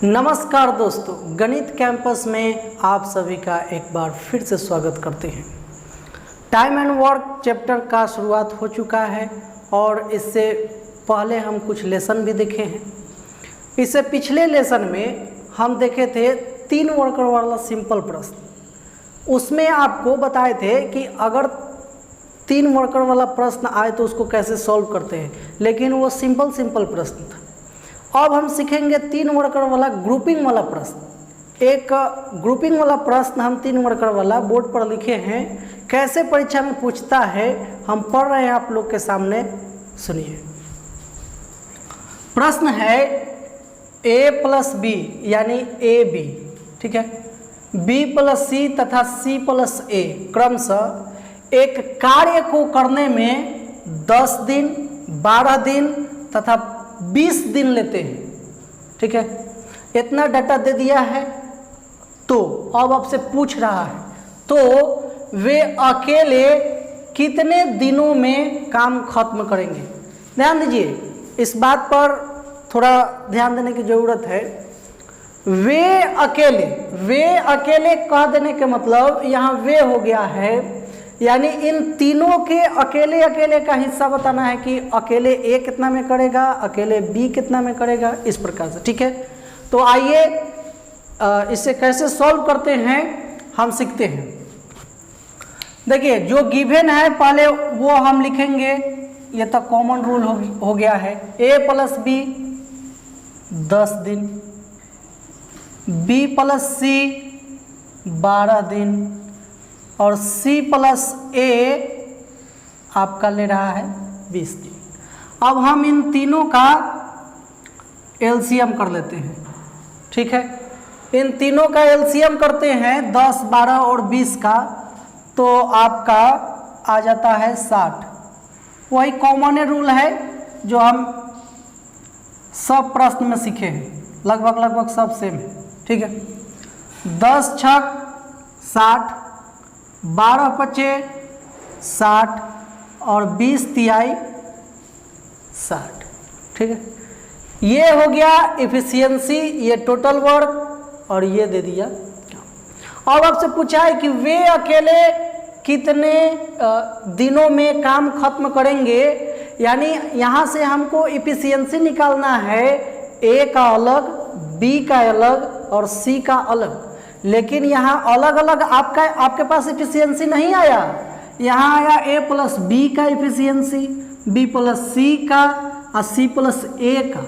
नमस्कार दोस्तों, गणित कैंपस में आप सभी का एक बार फिर से स्वागत करते हैं। टाइम एंड वर्क चैप्टर का शुरुआत हो चुका है और इससे पहले हम कुछ लेसन भी देखे हैं। इससे पिछले लेसन में हम देखे थे 3 वर्कर वाला सिंपल प्रश्न। उसमें आपको बताए थे कि अगर 3 वर्कर वाला प्रश्न आए तो उसको कैसे सॉल्व करते हैं, लेकिन वो सिंपल प्रश्न था। अब हम सीखेंगे 3 वर्कर वाला ग्रुपिंग वाला प्रश्न। एक ग्रुपिंग वाला प्रश्न हम 3 वर्कर वाला बोर्ड पर लिखे हैं, कैसे परीक्षा में पूछता है हम पढ़ रहे हैं आप लोग के सामने, सुनिए। प्रश्न है a प्लस बी यानी ए बी, ठीक है, b प्लस सी तथा c प्लस ए क्रमशः एक कार्य को करने में 10 दिन, 12 दिन तथा 20 दिन लेते हैं, ठीक है। इतना डाटा दे दिया है। तो अब आपसे पूछ रहा है तो वे अकेले कितने दिनों में काम खत्म करेंगे। ध्यान दीजिए, इस बात पर थोड़ा ध्यान देने की ज़रूरत है। वे अकेले कह देने के मतलब यहाँ वे हो गया है, यानी इन तीनों के अकेले का हिस्सा बताना है कि अकेले ए कितना में करेगा, अकेले बी कितना में करेगा, इस प्रकार से, ठीक है। तो आइए इसे कैसे सॉल्व करते हैं हम सीखते हैं। देखिए, जो गिवन है पहले वो हम लिखेंगे, ये तो कॉमन रूल हो गया है। ए प्लस बी 10 दिन, बी प्लस सी 12 दिन और c प्लस ए आपका ले रहा है 20 दिन। अब हम इन तीनों का एलसीएम कर लेते हैं, ठीक है। इन तीनों का एलसीएम करते हैं 10, 12 और 20 का, तो आपका आ जाता है 60। वही कॉमन रूल है जो हम सब प्रश्न में सीखे हैं, लगभग सब सेम है, ठीक है। 10 छक 60, 12 पचे 60 और 20 तिहाई 60, ठीक है। ये हो गया इफिशियंसी, ये टोटल वर्क और ये दे दिया। अब आपसे पूछा है कि वे अकेले कितने दिनों में काम खत्म करेंगे, यानी यहाँ से हमको इफिशियंसी निकालना है। ए का अलग, बी का अलग और सी का अलग, लेकिन यहाँ अलग अलग आपके पास इफिशियंसी नहीं आया। यहाँ आया ए प्लस बी का इफिशियंसी, बी प्लस सी का और सी प्लस ए का।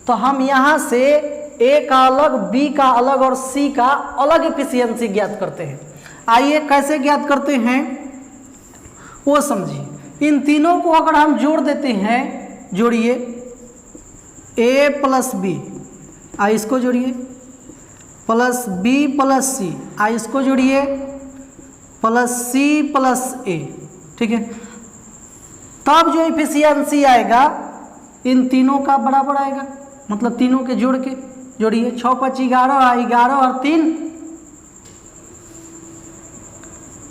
तो हम यहाँ से ए का अलग, बी का अलग और सी का अलग इफिशियंसी ज्ञात करते हैं। आइए कैसे ज्ञात करते हैं वो समझिए। इन तीनों को अगर हम जोड़ देते हैं, जोड़िए, ए प्लस बी, इसको जोड़िए, प्लस बी प्लस सी, इसको जोड़िए, प्लस सी प्लस ए, ठीक है। तब जो इफिशियंसी आएगा इन तीनों का बराबर आएगा, मतलब तीनों के जोड़ के जोड़िए। 6 5 11, 11 और 3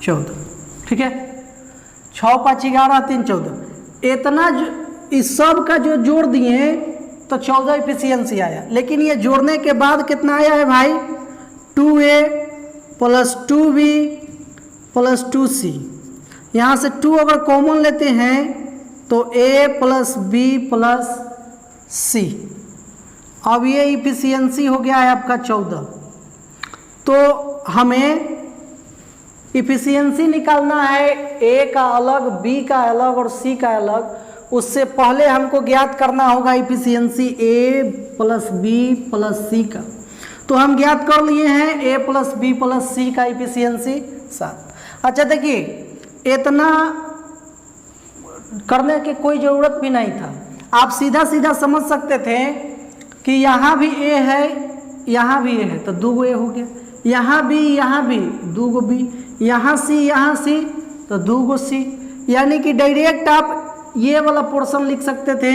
14, ठीक है। 6 5 11 3 14, इतना इस सब का जो जोड़ दिए तो 14 इफिशियंसी आया। लेकिन ये जोड़ने के बाद कितना आया है भाई, 2a plus 2b plus 2c। यहाँ से 2 अगर कॉमन लेते हैं तो a plus b plus c। अब ये इफिशियंसी हो गया है आपका 14। तो हमें इफिशियंसी निकालना है, a का अलग, b का अलग और c का अलग। उससे पहले हमको ज्ञात करना होगा efficiency a plus b plus c का। तो हम ज्ञात कर लिए हैं a plus b plus c का इफिशियंसी 7। अच्छा देखिए, इतना करने की कोई ज़रूरत भी नहीं था। आप सीधा समझ सकते थे कि यहाँ भी a है, यहाँ भी a है, तो 2 a हो गया। यहाँ भी 2 b, यहाँ c तो 2 c। यानी कि डायरेक्ट आप ये वाला पोर्शन लिख सकते थे,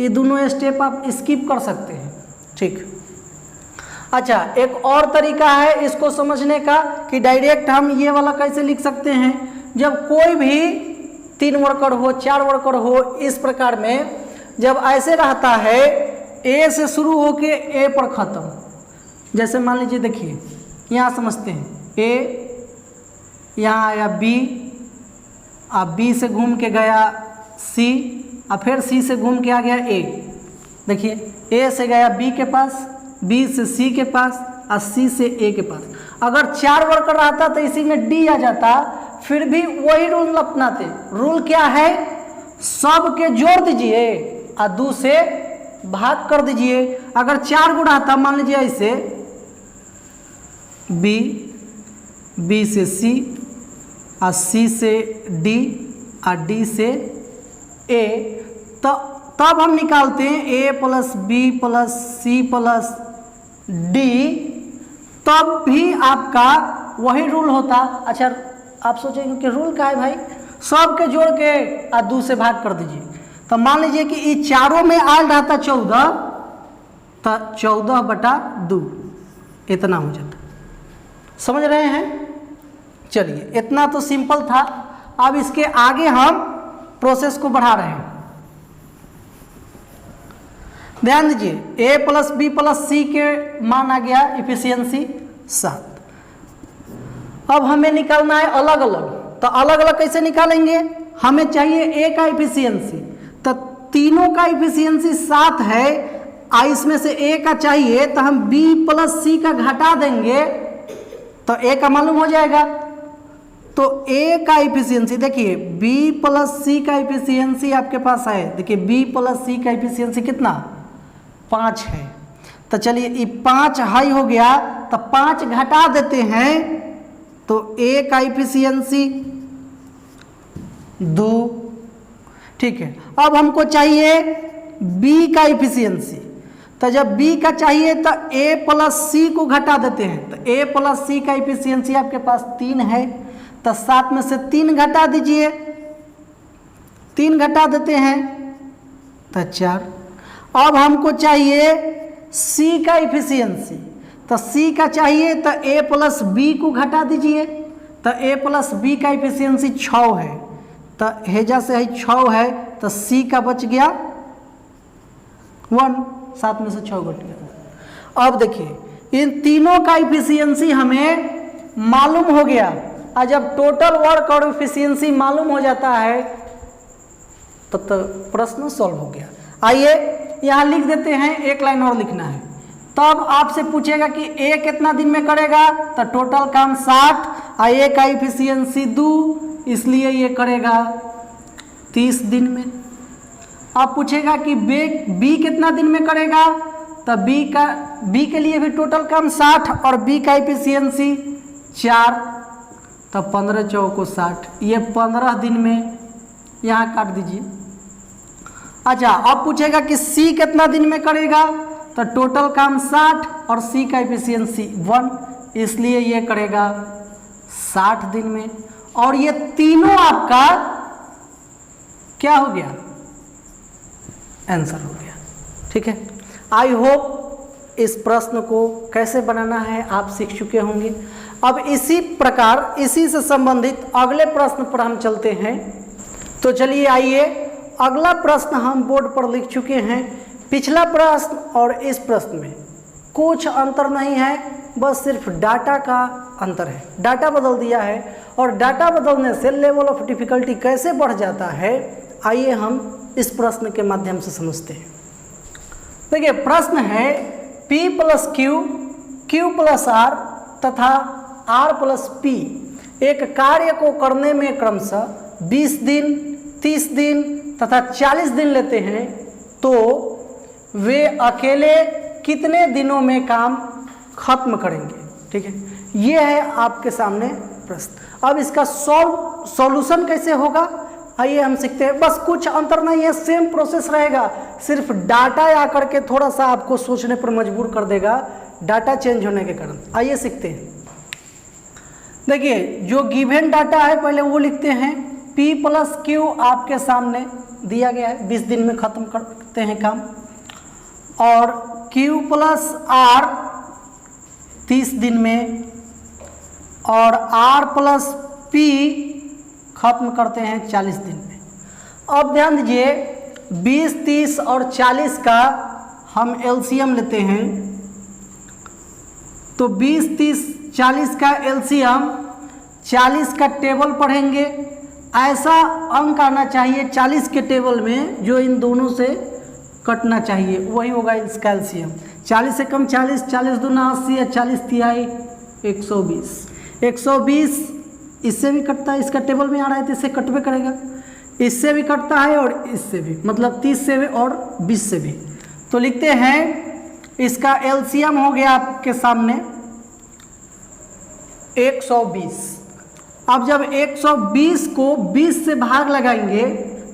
ये दोनों स्टेप आप स्किप कर सकते हैं, ठीक। अच्छा, एक और तरीका है इसको समझने का कि डायरेक्ट हम ये वाला कैसे लिख सकते हैं। जब कोई भी 3 वर्कर हो, 4 वर्कर हो, इस प्रकार में जब ऐसे रहता है, ए से शुरू होके ए पर ख़त्म, जैसे मान लीजिए, देखिए यहाँ समझते हैं, ए यहाँ आया बी, अब बी से घूम के गया सी, और फिर सी से घूम के आ गया ए। देखिए ए से गया बी के पास, बी से सी के पास, और सी से ए के पास। अगर 4 वर्कर रहता तो इसी में डी आ जाता, फिर भी वही रूल अपनाते। रूल क्या है? सब के जोड़ दीजिए और 2 से भाग कर दीजिए। अगर 4 गुणा आता, मान लीजिए ऐसे बी, बी से सी, और सी से डी, और डी से ए, तो तब हम निकालते हैं A plus B plus C plus D, तब भी आपका वही रूल होता। अच्छा, आप सोचेंगे कि रूल का है भाई? सब के जोड़ के और 2 से भाग कर दीजिए। तो मान लीजिए कि ये चारों में आल रहता 14, तो 14/2 इतना हो जाता। समझ रहे हैं? चलिए, इतना तो सिंपल था। अब इसके आगे हम प्रोसेस को बढ़ा रहे हैं। ध्यान दीजिए, ए प्लस बी प्लस सी के मान आ गया इफिशियंसी 7। अब हमें निकालना है अलग अलग। तो अलग अलग कैसे निकालेंगे? हमें चाहिए ए का इफिशियंसी, तो तीनों का इफिशियंसी 7 है, इसमें से ए का चाहिए, तो हम बी प्लस सी का घटा देंगे तो ए का मालूम हो जाएगा। तो ए का इफिशियंसी देखिए, बी प्लस सी का इफिशियंसी आपके पास है। देखिए बी प्लस सी का इफिशियंसी कितना? 5 है। तो चलिए, ये 5 हाई हो गया, तो 5 घटा देते हैं, तो ए का इफिशियंसी 2। ठीक है, अब हमको चाहिए बी का इफिशियंसी। तो जब बी का चाहिए तो ए प्लस सी को घटा देते हैं, तो ए प्लस सी का इफिशियंसी आपके पास 3 है, तो 7 में से 3 घटा दीजिए, 3 घटा देते हैं तो 4। अब हमको चाहिए सी का इफिशियंसी, तो सी का चाहिए तो ए प्लस बी को घटा दीजिए, तो ए प्लस बी का इफिशियंसी 6 है, तो हेजा से है 6 है, तो सी का बच गया 1, 7 में से 6 घट गया। अब देखिए, इन तीनों का इफिशियंसी हमें मालूम हो गया, और जब टोटल वर्क और इफिशियंसी मालूम हो जाता है तब तो प्रश्न सॉल्व हो गया। आइए यहाँ लिख देते हैं, एक लाइन और लिखना है। तब आपसे पूछेगा कि ए कितना दिन में करेगा, तो टोटल काम 60, और ए का इफिशियंसी 2, इसलिए ये करेगा 30 दिन में। अब पूछेगा कि बी कितना दिन में करेगा, तो बी के लिए भी टोटल काम 60 और बी का इफिशियंसी 4, तो 15 चौको 60, ये 15 दिन में यहाँ काट दीजिए। अच्छा, अब पूछेगा कि सी कितना दिन में करेगा, तो टोटल काम 60 और सी का इफिशियंसी 1, इसलिए ये करेगा 60 दिन में। और ये तीनों आपका क्या हो गया? आंसर हो गया। ठीक है, आई होप इस प्रश्न को कैसे बनाना है आप सीख चुके होंगे। अब इसी प्रकार, इसी से संबंधित अगले प्रश्न पर हम चलते हैं। तो चलिए आइए, अगला प्रश्न हम बोर्ड पर लिख चुके हैं। पिछला प्रश्न और इस प्रश्न में कुछ अंतर नहीं है, बस सिर्फ डाटा का अंतर है। डाटा बदल दिया है, और डाटा बदलने से लेवल ऑफ डिफिकल्टी कैसे बढ़ जाता है, आइए हम इस प्रश्न के माध्यम से समझते हैं। देखिए, प्रश्न है P plus Q, Q plus R तथा R प्लस P एक कार्य को करने में क्रमशः 20 दिन, 30 दिन तथा 40 दिन लेते हैं, तो वे अकेले कितने दिनों में काम खत्म करेंगे? ठीक है, ये है आपके सामने प्रश्न। अब इसका सॉल्यूशन कैसे होगा, आइए हम सीखते हैं। बस कुछ अंतर नहीं है, सेम प्रोसेस रहेगा, सिर्फ डाटा आकर के थोड़ा सा आपको सोचने पर मजबूर कर देगा, डाटा चेंज होने के कारण। आइए सीखते हैं। देखिए, जो गिवन डाटा है पहले वो लिखते हैं। P प्लस Q आपके सामने दिया गया है, 20 दिन में खत्म करते हैं काम, और Q प्लस R 30 दिन में, और R प्लस P खत्म करते हैं 40 दिन में। अब ध्यान दीजिए, 20, 30 और 40 का हम एलसीएम लेते हैं, तो 20, 30, 40 का एलसीएम, 40 का टेबल पढ़ेंगे। ऐसा अंक आना चाहिए 40 के टेबल में जो इन दोनों से कटना चाहिए, वही होगा इसका एलसीएम। 40 से कम 40, 40 दूना 80 या 40 तिहाई 120। 120 इससे भी कटता है, इसका टेबल में आ रहा है तो इससे कटवे करेगा, इससे भी कटता है और इससे भी, मतलब 30 से भी और 20 से भी। तो लिखते हैं इसका एलसीएम हो गया आपके सामने 120। अब जब 120 को 20 से भाग लगाएंगे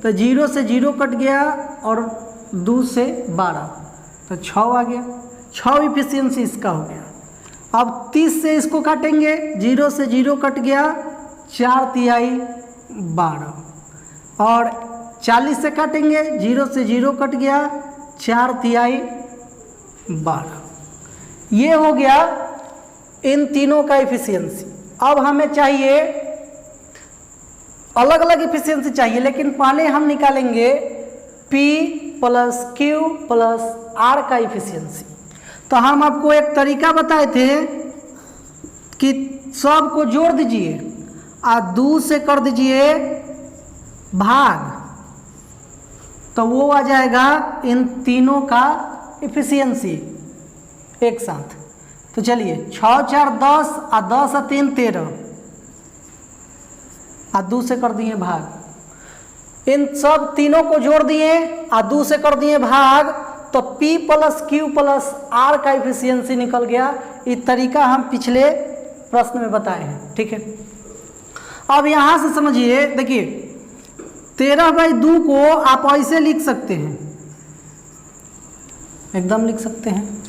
तो 0 से 0 कट गया और 2 से 12, तो 6 आ गया। 6 इफिशियंसी इसका हो गया। अब 30 से इसको काटेंगे, 0 से 0 कट गया, 4 तिहाई 12, और 40 से काटेंगे, 0 से 0 कट गया, 4 तिहाई 12। ये हो गया इन तीनों का इफिशियंसी। अब हमें चाहिए अलग अलग इफिशियंसी चाहिए, लेकिन पहले हम निकालेंगे P plus Q plus R का इफिशियंसी। तो हम आपको एक तरीका बताए थे कि सब को जोड़ दीजिए और 2 से कर दीजिए भाग, तो वो आ जाएगा इन तीनों का इफिशियंसी एक साथ। तो चलिए 6 4 10 और 10 और 3 13 और 2 से कर दिए भाग। इन सब तीनों को जोड़ दिए और 2 से कर दिए भाग, तो P plus Q plus R का इफिशियंसी निकल गया। ये तरीका हम पिछले प्रश्न में बताए हैं, ठीक है। अब यहाँ से समझिए, देखिए 13/2 को आप ऐसे लिख सकते हैं, एकदम लिख सकते हैं,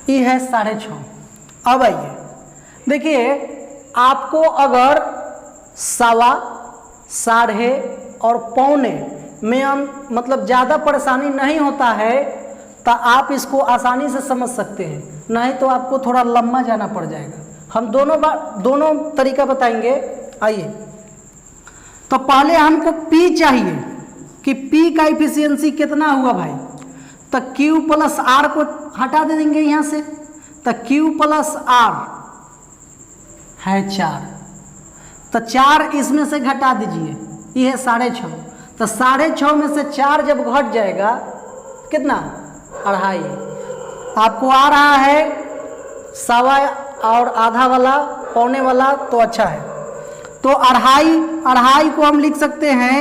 ये है 6.5। अब आइए देखिए, आपको अगर 1.25, 1.5 और 1.25 में मतलब ज़्यादा परेशानी नहीं होता है तो आप इसको आसानी से समझ सकते हैं, नहीं तो आपको थोड़ा लंबा जाना पड़ जाएगा। हम दोनों तरीका बताएंगे। आइए, तो पहले हमको P चाहिए कि P का इफिशियंसी कितना हुआ भाई, तो Q प्लस R को हटा दे देंगे यहाँ से, तो Q प्लस R है 4, तो 4 इसमें से घटा दीजिए, ये है 6.5। तो 6.5 में से 4 जब घट जाएगा कितना, 2.5। आपको आ रहा है 1.25 और आधा वाला, 1.25 वाला, तो अच्छा है। तो 2.5 को हम लिख सकते हैं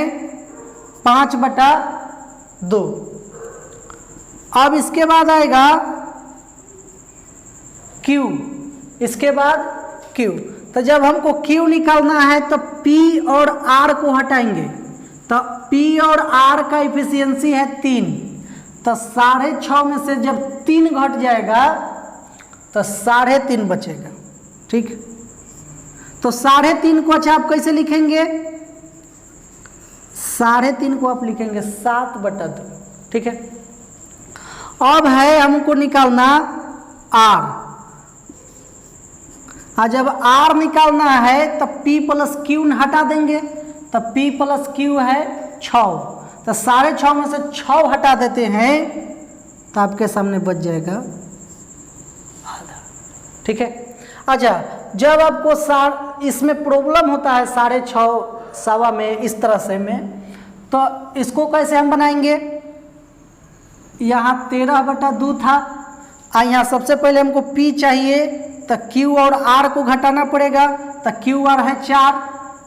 5/2। अब इसके बाद आएगा Q, इसके बाद Q। तो जब हमको Q निकालना है तो P और R को हटाएंगे, तो P और R का इफिशियंसी है 3, तो 6.5 में से जब 3 घट जाएगा तो 3.5 बचेगा, ठीक। तो 3.5 को अच्छा आप कैसे लिखेंगे, 3.5 को आप लिखेंगे 7/2, ठीक है। अब है हमको निकालना R, और जब R निकालना है तो P प्लस Q हटा देंगे, तो P प्लस Q है 6, तो 6.5 में से 6 हटा देते हैं तो आपके सामने बच जाएगा आधा, ठीक है। अच्छा, जब आपको इसमें प्रॉब्लम होता है 6.5 सवा में इस तरह से में, तो इसको कैसे हम बनाएंगे, यहाँ 13/2 था, और यहाँ सबसे पहले हमको P चाहिए, तो Q और R को घटाना पड़ेगा, तो QR है 4,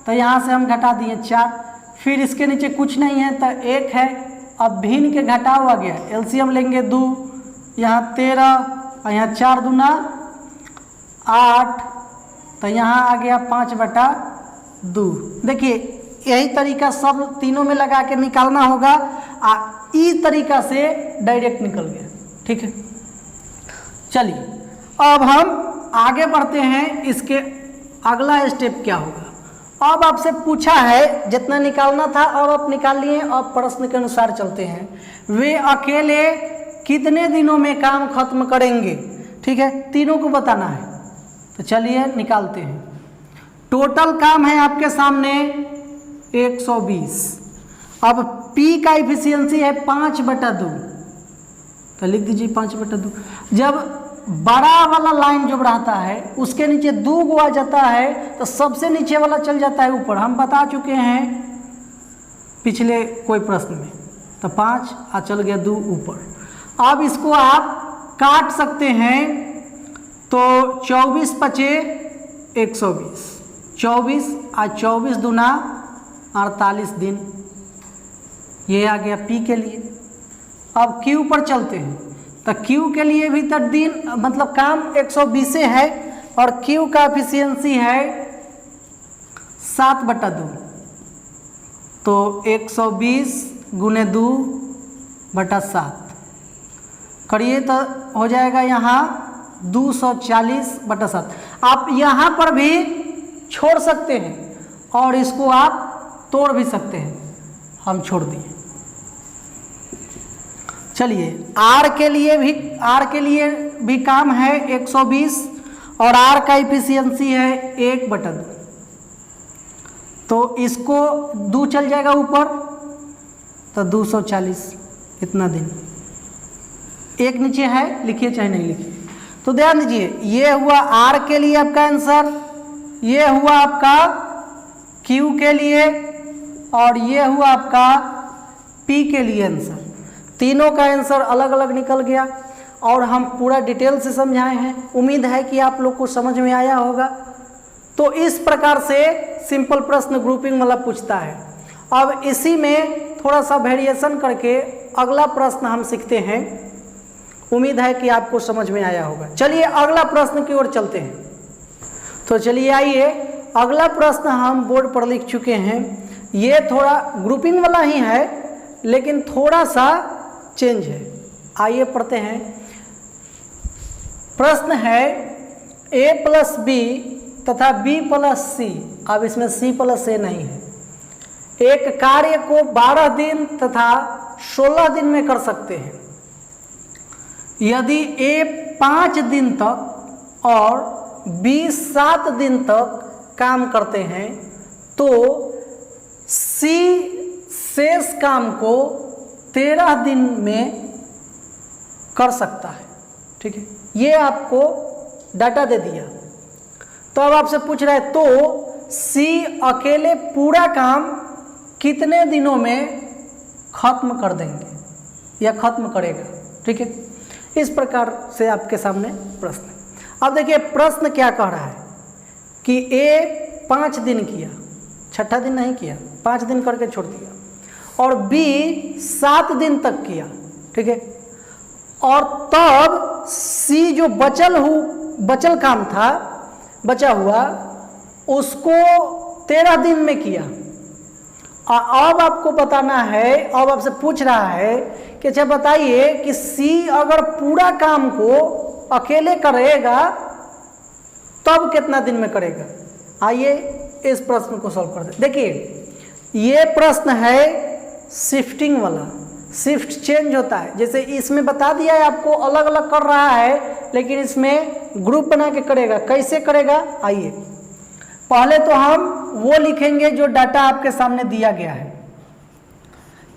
तो यहाँ से हम घटा दिए 4। फिर इसके नीचे कुछ नहीं है तो 1 है। अब भिन्न के घटाव आ गया, एलसीएम लेंगे 2, यहाँ 13 और यहाँ 4 दूना 8, तो यहाँ आ गया 5/2। देखिए यही तरीका सब तीनों में लगा के निकालना होगा, इस तरीका से डायरेक्ट निकल गया, ठीक है। चलिए अब हम आगे बढ़ते हैं, इसके अगला स्टेप क्या होगा। अब आपसे पूछा है, जितना निकालना था अब आप निकाल लिए, अब प्रश्न के अनुसार चलते हैं। वे अकेले कितने दिनों में काम खत्म करेंगे, ठीक है, तीनों को बताना है। तो चलिए निकालते हैं। टोटल काम है आपके सामने 120। अब P का इफिशियंसी है 5/2, तो लिख दीजिए 5/2। जब बड़ा वाला लाइन जब रहता है उसके नीचे 2 गो आ जाता है तो सबसे नीचे वाला चल जाता है ऊपर। हम बता चुके हैं पिछले कोई प्रश्न में। तो 5 आ चल गया 2 ऊपर। अब इसको आप काट सकते हैं तो 24 पचे 120, 24 आ 24 दूना 48 दिन। ये आ गया P के लिए। अब Q पर चलते हैं तो Q के लिए भी तो दिन मतलब काम 120 है और Q का एफिशिएंसी है 7/2। तो 120 गुने 2/7 करिए तो हो जाएगा यहाँ 240/7। आप यहाँ पर भी छोड़ सकते हैं और इसको आप तोड़ भी सकते हैं। हम छोड़ दिए। चलिए R के लिए भी काम है 120 और R का इफिशियंसी है 1/2। तो इसको 2 चल जाएगा ऊपर तो 240 इतना दिन। एक नीचे है, लिखिए चाहे नहीं लिखिए। तो ध्यान दीजिए, ये हुआ R के लिए आपका आंसर, ये हुआ आपका Q के लिए और ये हुआ आपका P के लिए आंसर। तीनों का आंसर अलग अलग निकल गया और हम पूरा डिटेल से समझाए हैं। उम्मीद है कि आप लोग को समझ में आया होगा। तो इस प्रकार से सिंपल प्रश्न ग्रुपिंग वाला पूछता है। अब इसी में थोड़ा सा वेरिएशन करके अगला प्रश्न हम सीखते हैं। उम्मीद है कि आपको समझ में आया होगा। चलिए अगला प्रश्न की ओर चलते हैं। तो चलिए आइए, अगला प्रश्न हम बोर्ड पर लिख चुके हैं। ये थोड़ा ग्रुपिंग वाला ही है लेकिन थोड़ा सा चेंज है। आइए पढ़ते हैं। प्रश्न है A+B तथा B+C। अब इसमें C+A नहीं है। एक कार्य को 12 दिन तथा 16 दिन में कर सकते हैं। यदि A 5 दिन तक और B 7 दिन तक काम करते हैं तो C शेष काम को 13 दिन में कर सकता है। ठीक है, ये आपको डाटा दे दिया। तो अब आपसे पूछ रहा है तो C अकेले पूरा काम कितने दिनों में खत्म कर देंगे या खत्म करेगा। ठीक है, इस प्रकार से आपके सामने प्रश्न है। अब देखिए प्रश्न क्या कह रहा है कि A 5 दिन किया, छठा दिन नहीं किया, 5 दिन करके छोड़ दिया, और B 7 दिन तक किया। ठीक है, और तब C जो बचल काम था, बचा हुआ, उसको 13 दिन में किया। अब आपको बताना है, अब आपसे पूछ रहा है कि अच्छा बताइए कि C अगर पूरा काम को अकेले करेगा तब कितना दिन में करेगा। आइए इस प्रश्न को सॉल्व करते। देखिए ये प्रश्न है शिफ्टिंग वाला, शिफ्ट चेंज होता है। जैसे इसमें बता दिया है आपको अलग अलग कर रहा है, लेकिन इसमें ग्रुप बना के करेगा। कैसे करेगा, आइए पहले तो हम वो लिखेंगे जो डाटा आपके सामने दिया गया है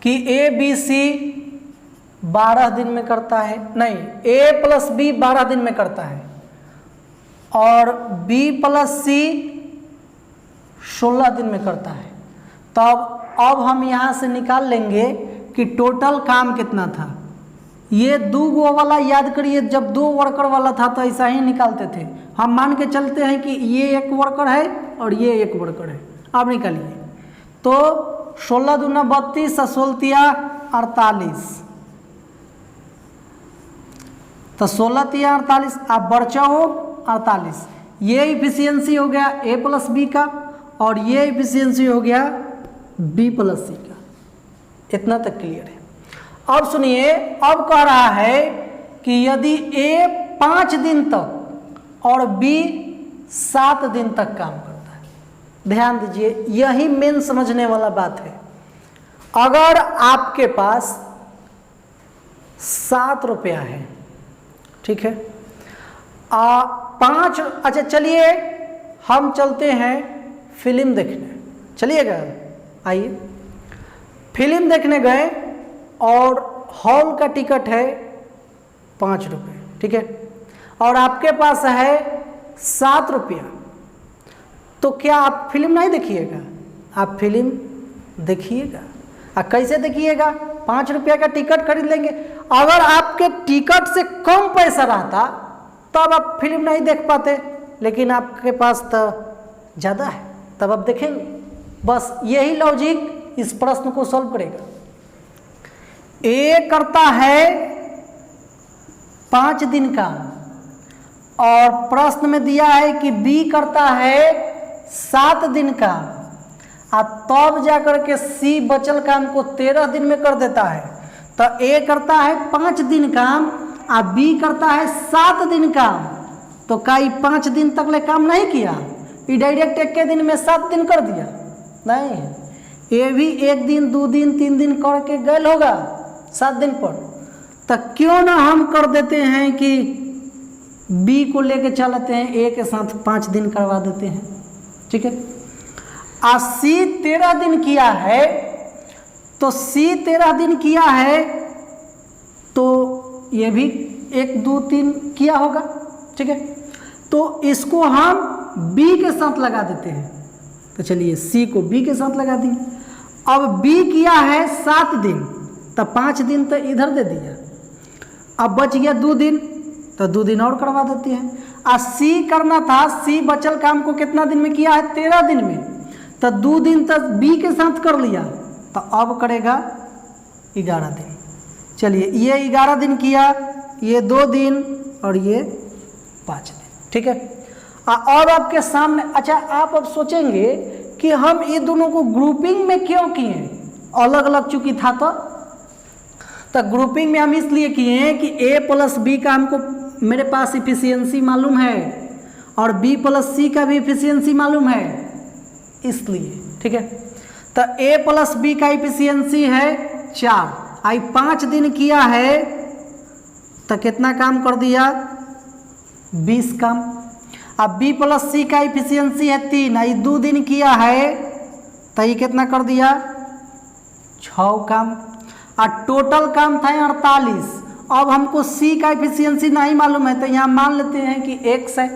कि ABC 12 दिन में करता है, नहीं A+B 12 दिन में करता है और B+C 16 दिन में करता है। तब अब हम यहाँ से निकाल लेंगे कि टोटल काम कितना था। ये 2 गो वाला याद करिए, जब 2 वर्कर वाला था तो ऐसा ही निकालते थे। हम मान के चलते हैं कि ये एक वर्कर है और ये एक वर्कर है। अब निकालिए तो 16 दूना 32 और 16 48, तो 16 48 आप बचाओ 48। ये इफिशियंसी हो गया A+B का और ये इफिशियंसी हो गया B+C का। इतना तक क्लियर है। अब सुनिए, अब कह रहा है कि यदि A 5 दिन तक और B 7 दिन तक काम करता है। ध्यान दीजिए, यही मेन समझने वाला बात है। अगर आपके पास 7 रुपया है, ठीक है, 5, अच्छा चलिए हम चलते हैं फिल्म देखने। चलिएगा, आइए फिल्म देखने गए और हॉल का टिकट है 5 रुपये। ठीक है, और आपके पास है 7 रुपया, तो क्या आप फिल्म नहीं देखिएगा? आप फिल्म देखिएगा। कैसे देखिएगा? 5 रुपया का टिकट खरीद लेंगे। अगर आपके टिकट से कम पैसा रहता तब आप फिल्म नहीं देख पाते, लेकिन आपके पास तो ज़्यादा है तब आप देखेंगे। बस यही लॉजिक इस प्रश्न को सॉल्व करेगा। ए करता है 5 दिन का और प्रश्न में दिया है कि बी करता है 7 दिन का, और तब जाकर के सी बचल काम को 13 दिन में कर देता है। तो ए करता है 5 दिन काम और बी करता है 7 दिन काम। तो का 5 दिन तक ले काम नहीं किया, ये डायरेक्ट एक के दिन में 7 दिन कर दिया? नहीं, ये भी 1 दिन 2 दिन 3 दिन करके गल होगा 7 दिन पर। तो क्यों ना हम कर देते हैं कि बी को लेके चलते हैं, ए के साथ 5 दिन करवा देते हैं। ठीक है, और सी 13 दिन किया है, तो सी 13 दिन किया है तो ये भी 1 2 3 किया होगा। ठीक है, तो इसको हम बी के साथ लगा देते हैं। तो चलिए सी को बी के साथ लगा दिए। अब बी किया है 7 दिन, तो 5 दिन तो इधर दे दिया, अब बच गया 2 दिन, तो 2 दिन और करवा देते हैं। और सी करना था, सी बचल काम को कितना दिन में किया है? 13 दिन में, तो 2 दिन तक बी के साथ कर लिया, तो अब करेगा 11 दिन। चलिए ये 11 दिन किया, ये 2 दिन और ये 5 दिन। ठीक है, और आपके सामने, अच्छा आप अब सोचेंगे कि हम ये दोनों को ग्रुपिंग में क्यों किए? अलग अलग चूंकि था तो ग्रुपिंग में हम इसलिए किए हैं कि ए प्लस बी का हमको मेरे पास इफिशियंसी मालूम है और बी प्लस सी का भी इफिशियंसी मालूम है, इसलिए। ठीक है, तो ए प्लस बी का इफिशियंसी है 4, आई 5 दिन किया है तो कितना काम कर दिया? 20 काम। अब बी प्लस सी का इफिशियंसी है 3, आई 2 दिन किया है तो ये कितना कर दिया? 6 काम। और टोटल काम था 48। अब हमको सी का इफिशियंसी नहीं मालूम है, तो यहाँ मान लेते हैं कि x है,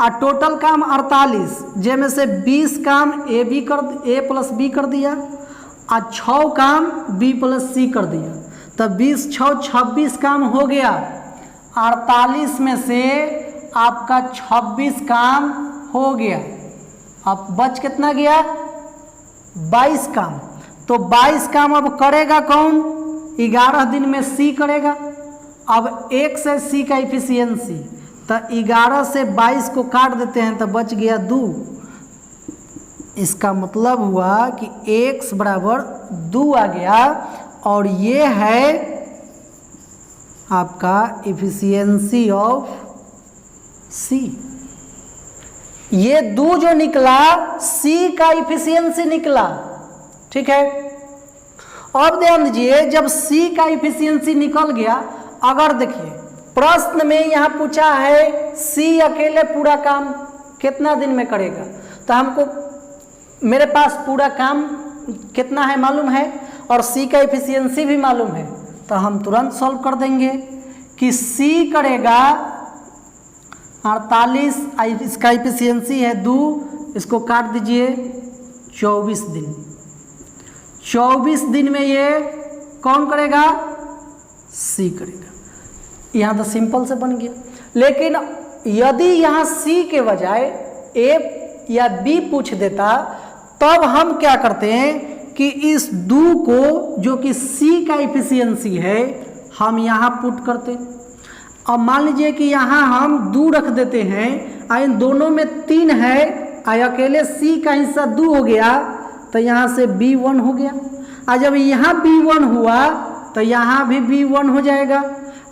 और टोटल काम 48, जिसमें से 20 काम ए प्लस बी कर दिया और 6 काम बी प्लस सी कर दिया। तो 20 6 26 काम हो गया। 48 में से आपका 26 काम हो गया, अब बच कितना गया? 22 काम। तो 22 काम अब करेगा कौन? 11 दिन में सी करेगा। अब 1 से सी का इफिशियंसी, तो 11 से 22 को काट देते हैं तो बच गया 2। इसका मतलब हुआ कि x बराबर 2 आ गया, और ये है आपका इफिशियंसी ऑफ सी। ये 2 जो निकला सी का इफिशियंसी निकला। ठीक है, अब ध्यान दीजिए, जब सी का इफिशियंसी निकल गया, अगर देखिए प्रश्न में यहाँ पूछा है सी अकेले पूरा काम कितना दिन में करेगा, तो हमको मेरे पास पूरा काम कितना है मालूम है और सी का इफिशियंसी भी मालूम है, तो हम तुरंत सॉल्व कर देंगे कि सी करेगा 48, इसका इफिशियंसी है 2, इसको काट दीजिए 24 दिन। 24 दिन में ये कौन करेगा? सी करेगा। यहाँ तो सिंपल से बन गया। लेकिन यदि यहाँ सी के बजाय ए या बी पूछ देता, तब हम क्या करते हैं कि इस 2 को, जो कि सी का इफिशियंसी है, हम यहाँ पुट करते। अब मान लीजिए कि यहाँ हम 2 रख देते हैं, इन दोनों में 3 है, अकेले सी का हिस्सा 2 हो गया, तो यहाँ से B1 हो गया। और जब यहाँ B1 हुआ तो यहाँ भी B1 हो जाएगा,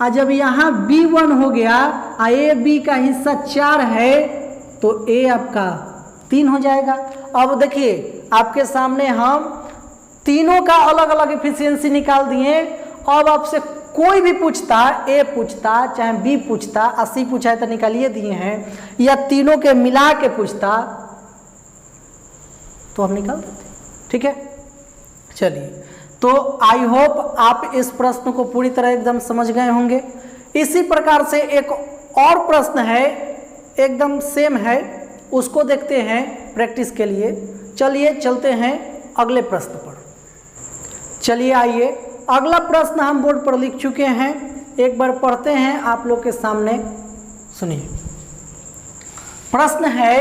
और जब यहाँ B1 हो गया और ए बी का हिस्सा 4 है तो ए आपका 3 हो जाएगा। अब देखिए आपके सामने हम तीनों का अलग अलग एफिशिएंसी निकाल दिए। अब आपसे कोई भी पूछता, ए पूछता चाहे बी पूछता, 80 पूछा है तो निकालिए दिए हैं, या तीनों के मिला के पूछता तो हम निकाल देते। ठीक है, चलिए, तो आई होप आप इस प्रश्न को पूरी तरह एकदम समझ गए होंगे। इसी प्रकार से एक और प्रश्न है एकदम सेम है, उसको देखते हैं प्रैक्टिस के लिए। चलिए चलते हैं अगले प्रश्न पर। चलिए आइए, अगला प्रश्न हम बोर्ड पर लिख चुके हैं, एक बार पढ़ते हैं आप लोग के सामने, सुनिए। प्रश्न है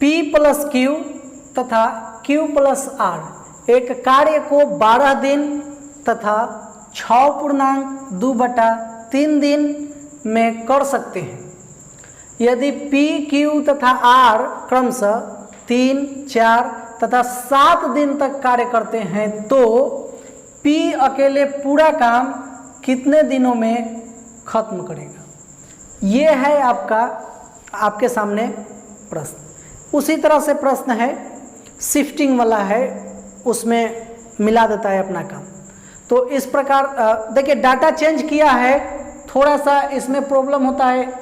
P प्लस Q तथा Q प्लस R एक कार्य को 12 दिन तथा 6.2/3 दिन में कर सकते हैं। यदि P, Q तथा R क्रमशः 3, 4 तथा 7 दिन तक कार्य करते हैं तो P अकेले पूरा काम कितने दिनों में खत्म करेगा? ये है आपके सामने प्रश्न। उसी तरह से प्रश्न है, शिफ्टिंग वाला है, उसमें मिला देता है अपना काम। तो इस प्रकार देखिए डाटा चेंज किया है, थोड़ा सा इसमें प्रॉब्लम होता है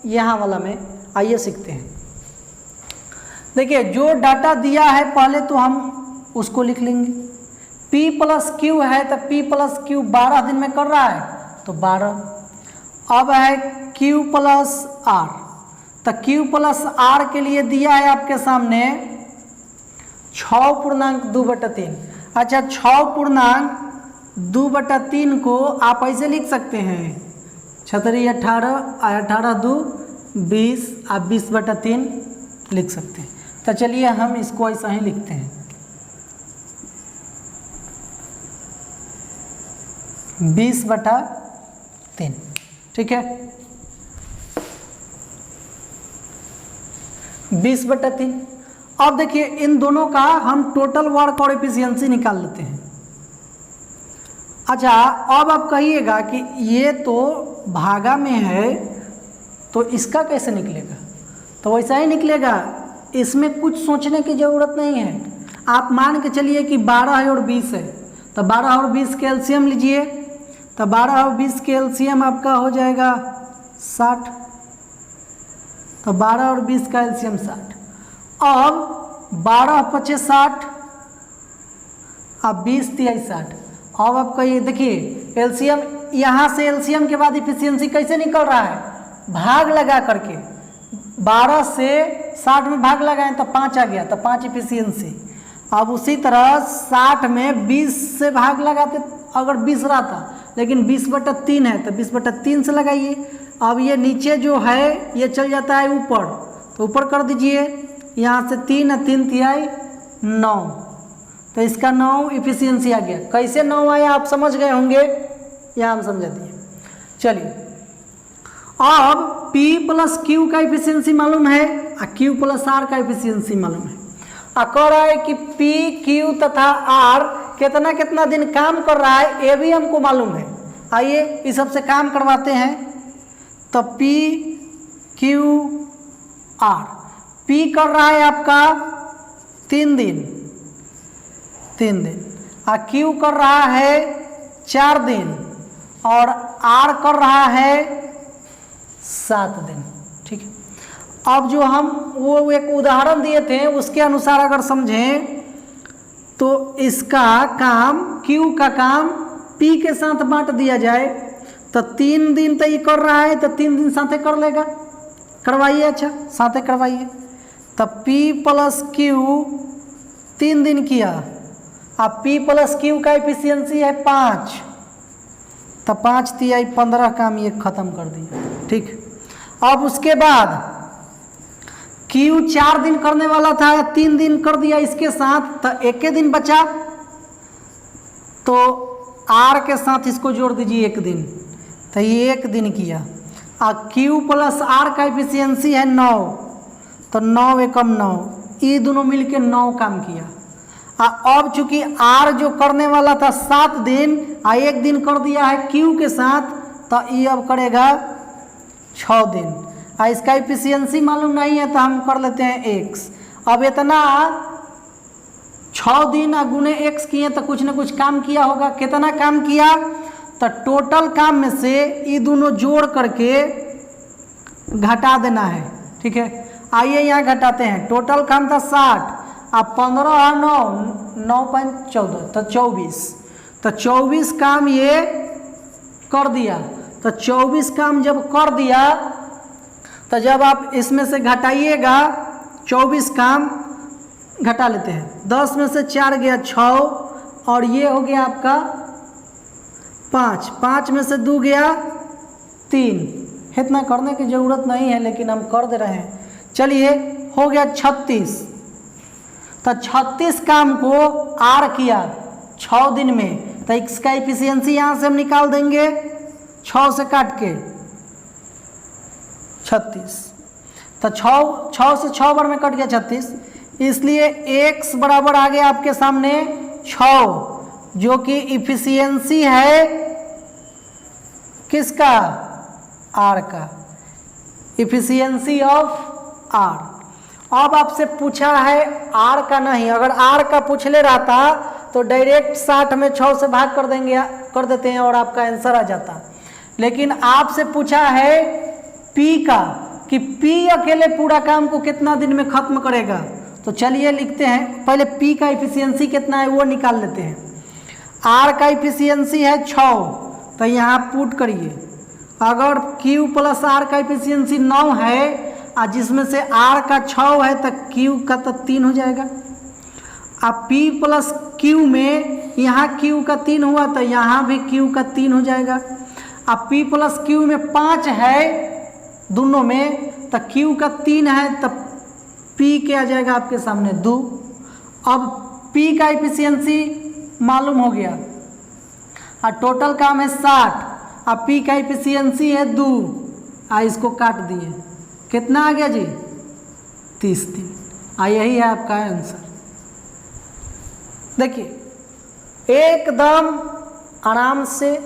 यहाँ वाला में। आइए सीखते हैं। देखिए जो डाटा दिया है पहले तो हम उसको लिख लेंगे। P प्लस Q है तो P प्लस Q 12 दिन में कर रहा है तो 12। अब है Q प्लस R, तो Q प्लस R के लिए दिया है आपके सामने 6.2/3। अच्छा 6.2/3 को आप ऐसे लिख सकते हैं, 6 18, 18 2 20, आप 20/3 लिख सकते हैं। तो चलिए हम इसको ऐसा ही लिखते हैं, 20/3, ठीक है, 20/3। अब देखिए इन दोनों का हम टोटल वर्क और एफिशिएंसी निकाल लेते हैं। अच्छा अब आप कहिएगा कि ये तो भागा में है तो इसका कैसे निकलेगा? तो वैसा ही निकलेगा, इसमें कुछ सोचने की ज़रूरत नहीं है। आप मान के चलिए कि 12 है और 20 है, तो 12 और 20 के एलसीएम लीजिए, तो 12 और 20 के एलसीएम आपका हो जाएगा 60। तो 12 और 20 का एलसीएम 60। अब 12 × 5 = 60, अब 20 × 3 = 60। अब आप कहिए, देखिए एलसीएम, यहाँ से एलसीएम के बाद इफिशियंसी कैसे निकल रहा है? भाग लगा करके 12 से 60 में भाग लगाएं तो 5 आ गया, तो 5 इफिशियंसी। अब उसी तरह 60 में 20 से भाग लगाते अगर 20 रहा था, लेकिन 20/3 है तो 20/3 से लगाइए। अब ये नीचे जो है ये चल जाता है ऊपर, तो ऊपर कर दीजिए, यहाँ से 3 और 3 तिहाई 9, तो इसका 9 इफिशियंसी आ गया। कैसे 9 आया आप समझ गए होंगे, यहाँ हम समझा दिए। चलिए अब P प्लस Q का इफिशियंसी मालूम है और Q प्लस R का इफिशियंसी मालूम है। कह रहा है कि P, Q तथा R कितना कितना दिन काम कर रहा है, ये भी हमको मालूम है। आइए इस सबसे काम करवाते हैं। तो P, Q, R, P कर रहा है आपका 3 दिन और Q कर रहा है 4 दिन और R कर रहा है 7 दिन, ठीक है। अब जो हम वो एक उदाहरण दिए थे उसके अनुसार अगर समझें तो इसका काम, Q का काम P के साथ बांट दिया जाए तो 3 दिन तो ये कर रहा है तो 3 दिन साथे कर लेगा, करवाइए, अच्छा साथे करवाइए। तो P प्लस Q 3 दिन किया, अब P प्लस Q का एफिशिएंसी है 5, तो 5 तिहाई 15 काम ये ख़त्म कर दिया, ठीक। अब उसके बाद Q 4 दिन करने वाला था, 3 दिन कर दिया इसके साथ, तो 1 दिन बचा, तो R के साथ इसको जोड़ दीजिए 1 दिन, तो ये 1 दिन किया। और Q प्लस R का एफिशिएंसी है 9, तो 9 एकम 9, ये दोनों मिलके 9 काम किया। अब चूंकि R जो करने वाला था 7 दिन और 1 दिन कर दिया है Q के साथ, तो ये अब करेगा 6 दिन। और इसका एफिशिएंसी मालूम नहीं है तो हम कर लेते हैं x। अब इतना 6 दिन गुने x किए तो कुछ ना कुछ काम किया होगा। कितना काम किया? तो टोटल काम में से ये दोनों जोड़ करके घटा देना है, ठीक है। आइए यहाँ घटाते हैं। टोटल काम था 60, अब 15 और 9, 9 × 14 तो 24, तो 24 काम ये कर दिया। तो 24 काम जब कर दिया तो जब आप इसमें से घटाइएगा 24 काम घटा लेते हैं, 10 में से 4 गया 6 और ये हो गया आपका 5, 5 में से 2 गया 3। इतना करने की ज़रूरत नहीं है लेकिन हम कर दे रहे हैं। चलिए हो गया 36। तो 36 काम को आर किया 6 दिन में, तो इसका इफिशियंसी यहाँ से हम निकाल देंगे 6 से काट के 36। तो 6 से 6 बार में कट गया 36, इसलिए x बराबर आ गया आपके सामने 6, जो कि इफिशियंसी है किसका, r का, इफिशियंसी ऑफ r। अब आपसे पूछा है r का नहीं, अगर r का पूछ ले रहता तो डायरेक्ट 60 में 6 से भाग कर देते हैं और आपका आंसर आ जाता। लेकिन आपसे पूछा है p का, कि p अकेले पूरा काम को कितना दिन में खत्म करेगा। तो चलिए लिखते हैं, पहले p का इफिशियंसी कितना है वो निकाल लेते हैं। r का इफिशियंसी है 6, तो यहाँ पुट करिए। अगर q प्लस r का इफिशियंसी 9 है और जिसमें से r का 6 है तो q का तो 3 हो जाएगा। अब p प्लस q में यहाँ q का 3 हुआ तो यहाँ भी q का 3 हो जाएगा। अब p प्लस q में 5 है दोनों में, तो q का 3 है तो p क्या आ जाएगा आपके सामने 2। अब p का इफिशियंसी मालूम हो गया और टोटल काम है 60, अब p का इफिशियंसी है 2, इसको काट दिए, कितना आ गया जी 30 दिन। यही है आपका आंसर। देखिए एकदम आराम से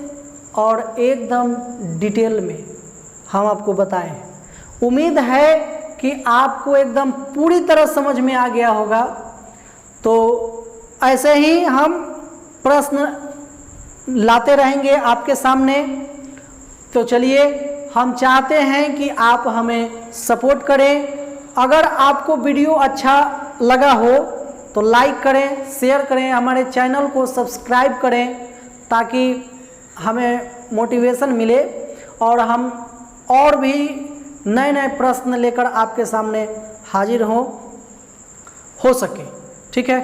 और एकदम डिटेल में हम आपको बताएं। उम्मीद है कि आपको एकदम पूरी तरह समझ में आ गया होगा। तो ऐसे ही हम प्रश्न लाते रहेंगे आपके सामने। तो चलिए, हम चाहते हैं कि आप हमें सपोर्ट करें। अगर आपको वीडियो अच्छा लगा हो तो लाइक करें, शेयर करें, हमारे चैनल को सब्सक्राइब करें ताकि हमें मोटिवेशन मिले और हम और भी नए नए प्रश्न लेकर आपके सामने हाजिर हो सके। ठीक है।